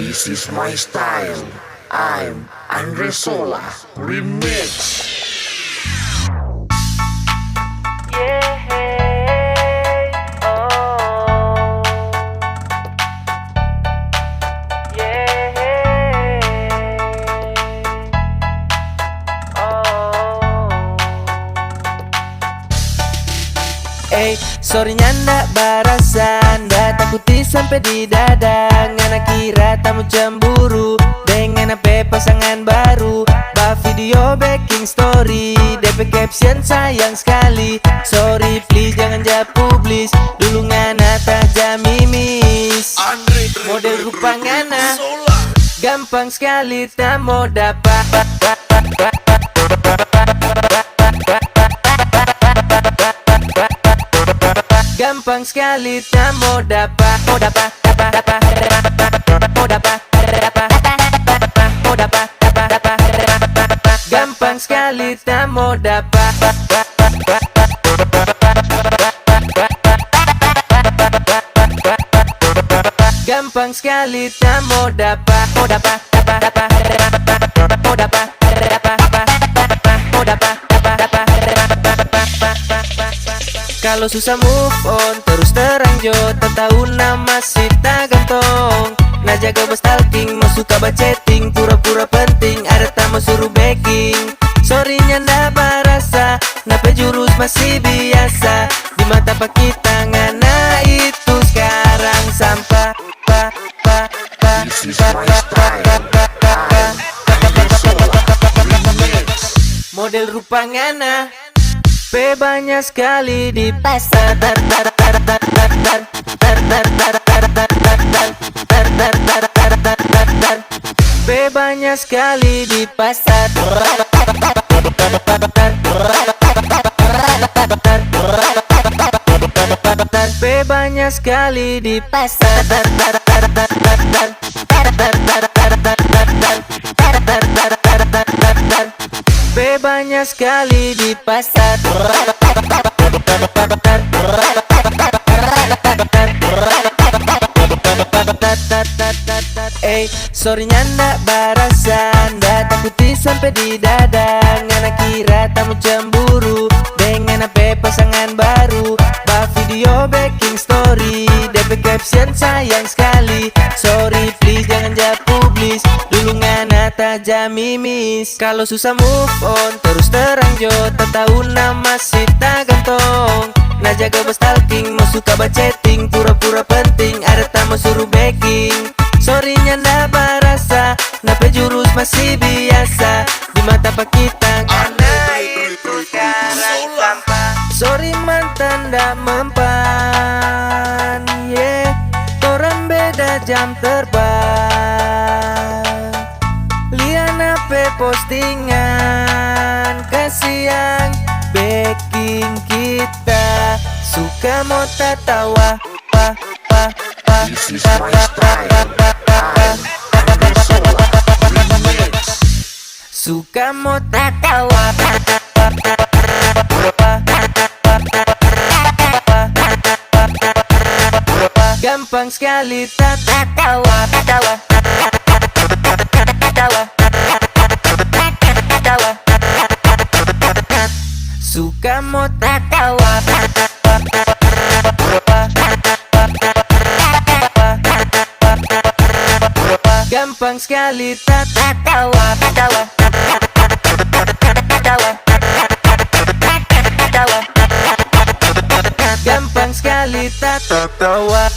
This is my style. I'm Andre Sola Remix. Sorry ndak barasan, ndak takuti sampai di dada. Ngana kira tamu cemburu dengan apa pasangan baru. Bah video backing story, DP caption sayang sekali. Sorry please jangan publis, dulu ngana tak mimis. Model rupa ngana gampang sekali tak mau dapat. Gampang sekali tak mau dapat. Gampang sekali tak mau dapat. Gampang sekali tak mau dapat. Kalau susah move on, terus terang jo, tak tahu nama si tak gantong. Nah jaga stalking, mau suka chatting, pura-pura penting, ada tamu suruh backing. Sorry ndak barasa, napa jurus masih biasa. Di mata pak kita ngana itu sekarang sampah. This is my style. Model rupa ngana banyak sekali di pasar. Banyak sekali di pasar. Banyak sekali di pasar. Banyak sekali di pasar. Sorry ndak barasan, ndak takuti sampai di dada. Ngana kira tamu cemburu dengan apa pasangan baru. Bah video backing story, DP caption sayang sekali. Sorry please jangan publis, dulu ngana tak mimis. Kalau susah move on, terus terang jo, tak tahu nama si tak gantong. Nah jaga stalking, mau suka chatting, pura-pura penting, ada tamu suruh backing. Sorry ndak barasa, napa jurus masih biasa. Di mata pak kita ngana itu sekarang sampah. Sorry mantan ndak mempan, orang beda jam terbang. Lian apa postingan, kasihan backing kita. Suka mau tawa, This is my style. I'm Sola Remix. suka mau tawa. Gampang sekali tawa. Suka mau tawa. Gampang sekali tawa. Gampang sekali tawa.